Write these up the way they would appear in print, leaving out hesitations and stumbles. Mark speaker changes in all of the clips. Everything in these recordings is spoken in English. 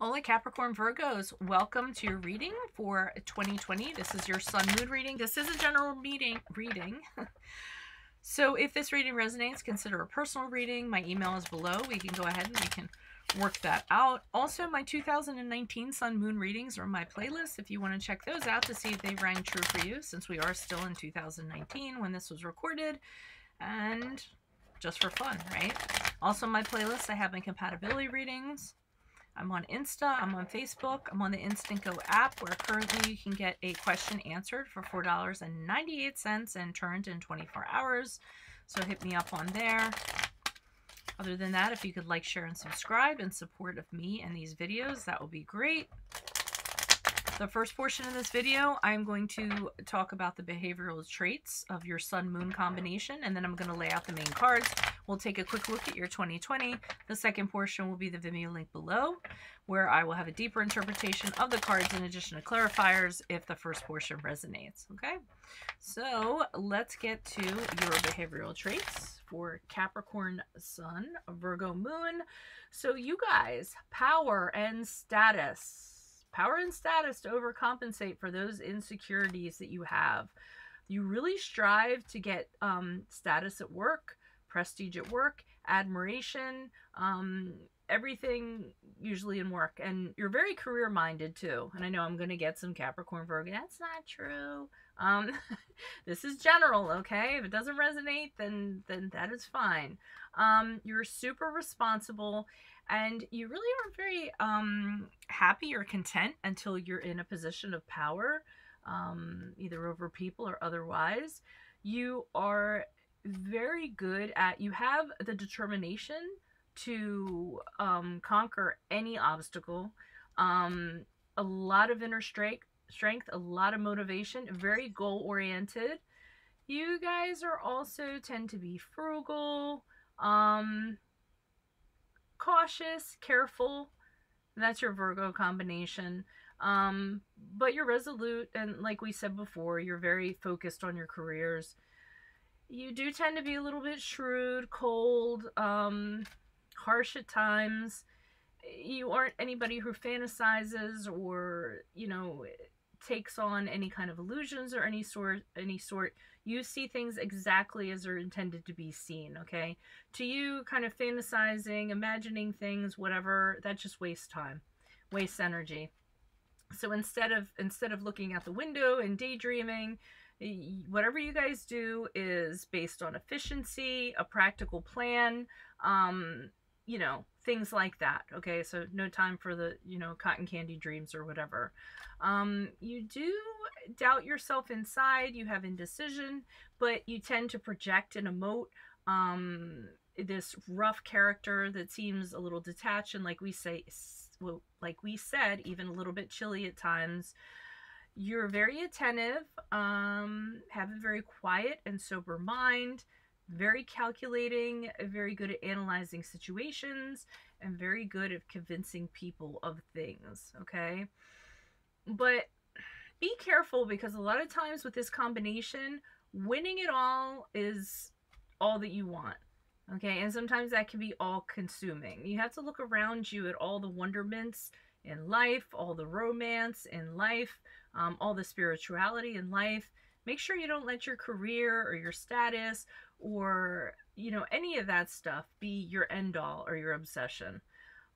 Speaker 1: Hola Capricorn Virgos, welcome to your reading for 2020. This is your sun moon reading. This is a general reading. So if this reading resonates, consider a personal reading. My email is below. We can go ahead and we can work that out. Also, my 2019 sun moon readings are in my playlist if you want to check those out to see if they rang true for you, since we are still in 2019 when this was recorded, and just for fun, right? Also, my playlist, I have my compatibility readings. I'm on Insta, I'm on Facebook, I'm on the Instant Go app, where currently you can get a question answered for $4.98 and turned in 24 hours. So hit me up on there. Other than that, if you could like, share, and subscribe in support of me and these videos, that would be great. The first portion of this video, I'm going to talk about the behavioral traits of your sun-moon combination, and then I'm going to lay out the main cards. We'll take a quick look at your 2020. The second portion will be the Vimeo link below, where I will have a deeper interpretation of the cards in addition to clarifiers if the first portion resonates. Okay, so let's get to your behavioral traits for Capricorn Sun, Virgo Moon. So you guys, power and status. Power and status to overcompensate for those insecurities that you have. You really strive to get status at work, prestige at work, admiration, everything usually in work. And you're very career minded too. And I know I'm going to get some Capricorn Virgo. That's not true. This is general, okay? If it doesn't resonate, then that is fine. You're super responsible, and you really aren't very happy or content until you're in a position of power, either over people or otherwise. You are very good at, you have the determination to conquer any obstacle, a lot of inner strength, a lot of motivation, very goal-oriented. You guys are also tend to be frugal, cautious, careful. That's your Virgo combination. But you're resolute, and like we said before, you're very focused on your careers. You do tend to be a little bit shrewd, cold, harsh at times. You aren't anybody who fantasizes or, you know, takes on any kind of illusions or any sort. You see things exactly as they're intended to be seen, okay? To you, kind of fantasizing, imagining things, whatever, that just wastes time, wastes energy. So instead of looking out the window and daydreaming, whatever you guys do is based on efficiency, a practical plan, you know, things like that. Okay, so no time for the, you know, cotton candy dreams or whatever. You do doubt yourself inside. You have indecision, but you tend to project and emote this rough character that seems a little detached and, like we say, well, like we said, even a little bit chilly at times. You're very attentive, have a very quiet and sober mind, very calculating, very good at analyzing situations, and very good at convincing people of things, okay? But be careful, because a lot of times with this combination, winning it all is all that you want, okay? And sometimes that can be all-consuming. You have to look around you at all the wonderments in life, all the romance in life, all the spirituality in life. Make sure you don't let your career or your status or, you know, any of that stuff be your end all or your obsession.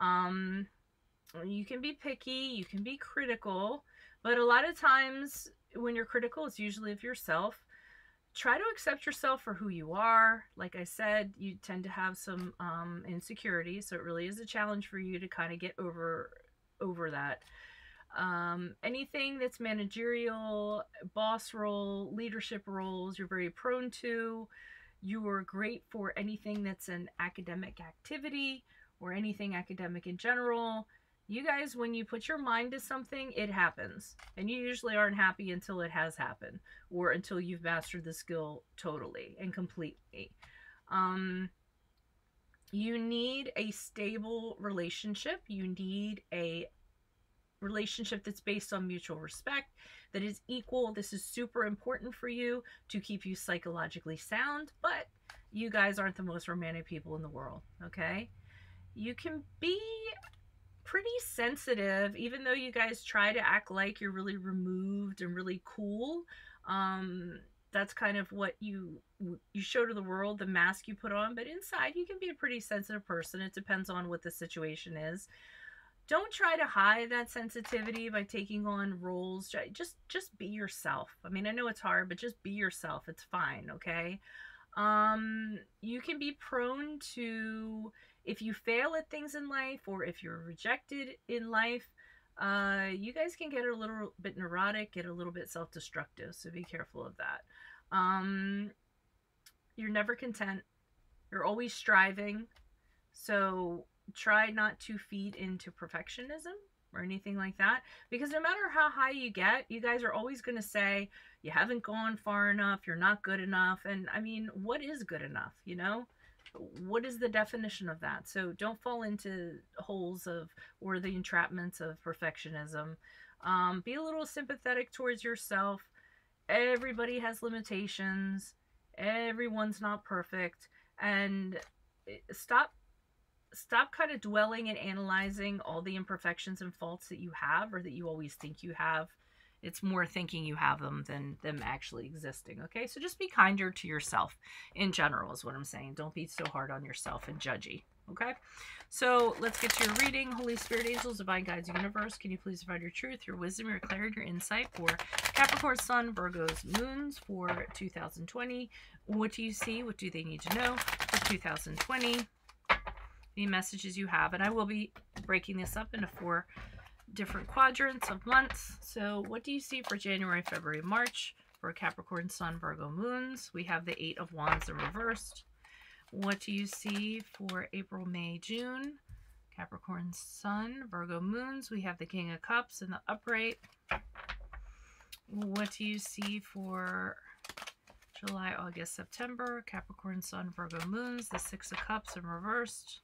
Speaker 1: You can be picky, you can be critical, but a lot of times when you're critical, it's usually of yourself. Try to accept yourself for who you are. Like I said, you tend to have some insecurity, so it really is a challenge for you to kind of get over that. Anything that's managerial, boss role, leadership roles, you're very prone to. You are great for anything that's an academic activity or anything academic in general. You guys, when you put your mind to something, it happens. And you usually aren't happy until it has happened, or until you've mastered the skill totally and completely. You need a stable relationship. You need a relationship that's based on mutual respect, that is equal. This is super important for you to keep you psychologically sound, but you guys aren't the most romantic people in the world, okay? You can be pretty sensitive, even though you guys try to act like you're really removed and really cool. That's kind of what you show to the world, the mask you put on, but inside you can be a pretty sensitive person. It depends on what the situation is. Don't try to hide that sensitivity by taking on roles. Just be yourself. I mean, I know it's hard, but just be yourself. It's fine, okay? You can be prone to, if you fail at things in life or if you're rejected in life, you guys can get a little bit neurotic, get a little bit self-destructive, so be careful of that. You're never content. You're always striving, so try not to feed into perfectionism or anything like that, because no matter how high you get, you guys are always going to say you haven't gone far enough, you're not good enough. And I mean, what is good enough? You know, what is the definition of that? So don't fall into holes of, or the entrapments of perfectionism. Be a little sympathetic towards yourself. Everybody has limitations. Everyone's not perfect. And stop kind of dwelling and analyzing all the imperfections and faults that you have, or that you always think you have. It's more thinking you have them than them actually existing. Okay, so just be kinder to yourself in general is what I'm saying. Don't be so hard on yourself and judgy. Okay, so let's get to your reading. Holy Spirit, angels, divine guides, universe, can you please provide your truth, your wisdom, your clarity, your insight for Capricorn, Sun, Virgo's moons for 2020? What do you see? What do they need to know for 2020? Any messages you have, and I will be breaking this up into 4 different quadrants of months. So what do you see for January, February, March for Capricorn, Sun, Virgo moons? We have the 8 of Wands in reversed. What do you see for April, May, June? Capricorn, Sun, Virgo moons. We have the King of Cups in the upright. What do you see for July, August, September? Capricorn, Sun, Virgo moons. The 6 of Cups in reversed.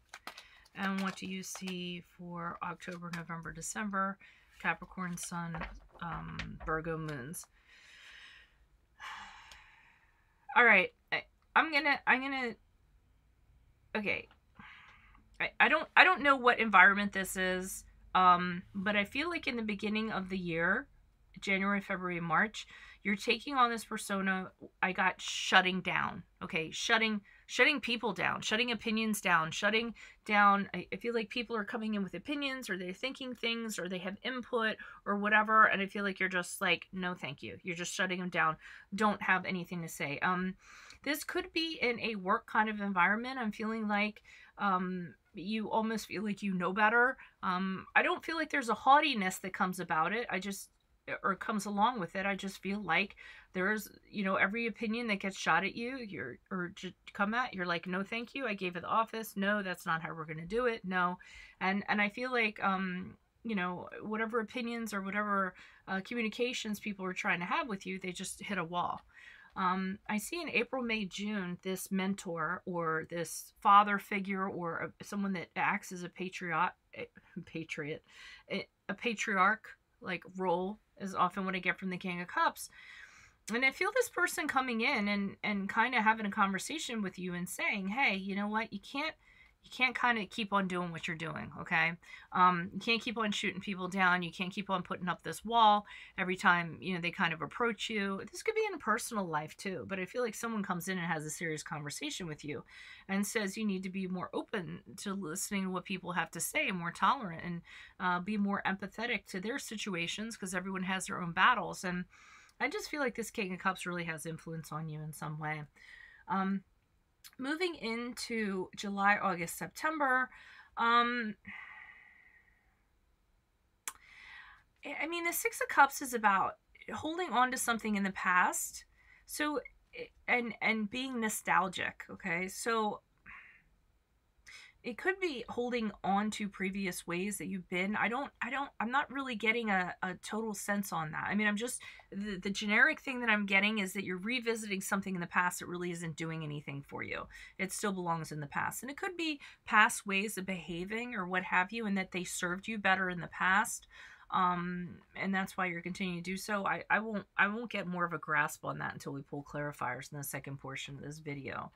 Speaker 1: And what do you see for October, November, December? Capricorn, Sun, Virgo moons. All right, I'm gonna. Okay, I don't know what environment this is, but I feel like in the beginning of the year, January, February, March, you're taking on this persona. I got shutting down. Okay, shutting people down, shutting opinions down, shutting down. I feel like people are coming in with opinions, or they're thinking things, or they have input or whatever, and I feel like you're just like, no thank you. You're just shutting them down. Don't have anything to say. This could be in a work kind of environment. I'm feeling like you almost feel like you know better. I don't feel like there's a haughtiness that comes about it. Or comes along with it. I just feel like there's, you know, every opinion that gets shot at you, you're like, no thank you, I gave it the office, no, that's not how we're going to do it, no. And I feel like you know, whatever opinions or whatever communications people are trying to have with you, they just hit a wall. I see in April, May, June, this mentor or this father figure, or someone that acts as a patriarch like role is often what I get from the King of Cups. And I feel this person coming in and kind of having a conversation with you and saying, hey, you know what, you can't kind of keep on doing what you're doing, okay? You can't keep on shooting people down. You can't keep on putting up this wall every time, you know, they kind of approach you. This could be in a personal life too, but I feel like someone comes in and has a serious conversation with you and says you need to be more open to listening to what people have to say, and more tolerant, and be more empathetic to their situations, because everyone has their own battles. And I just feel like this King of Cups really has influence on you in some way. Moving into July, August, September, I mean, the 6 of Cups is about holding on to something in the past. So, and being nostalgic, okay? So it could be holding on to previous ways that you've been. I'm not really getting a total sense on that. I mean, I'm just, the generic thing that I'm getting is that you're revisiting something in the past that really isn't doing anything for you. It still belongs in the past. And it could be past ways of behaving or what have you, and that they served you better in the past. And that's why you're continuing to do so. I won't get more of a grasp on that until we pull clarifiers in the second portion of this video.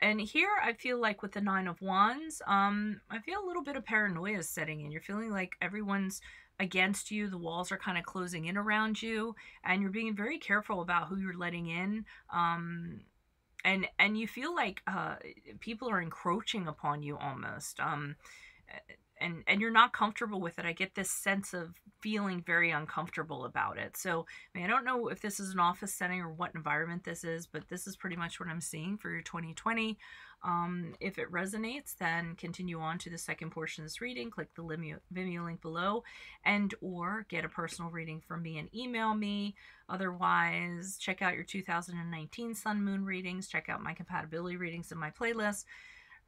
Speaker 1: And here I feel like with the Nine of Wands, I feel a little bit of paranoia setting in. You're feeling like everyone's against you. The walls are kind of closing in around you, and you're being very careful about who you're letting in. And you feel like people are encroaching upon you almost. And you're not comfortable with it. I get this sense of feeling very uncomfortable about it. So, I mean, I don't know if this is an office setting or what environment this is, but this is pretty much what I'm seeing for your 2020. If it resonates, then continue on to the second portion of this reading. Click the Vimeo link below, and or get a personal reading from me and email me. Otherwise, check out your 2019 Sun Moon readings. Check out my compatibility readings in my playlist.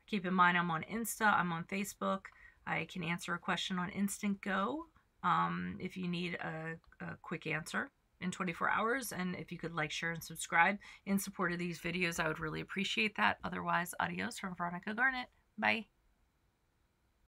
Speaker 1: Keep in mind, I'm on Insta. I'm on Facebook. I can answer a question on Instant Go if you need a quick answer in 24 hours. And if you could like, share, and subscribe in support of these videos, I would really appreciate that. Otherwise, adios from Veronica Garnet. Bye.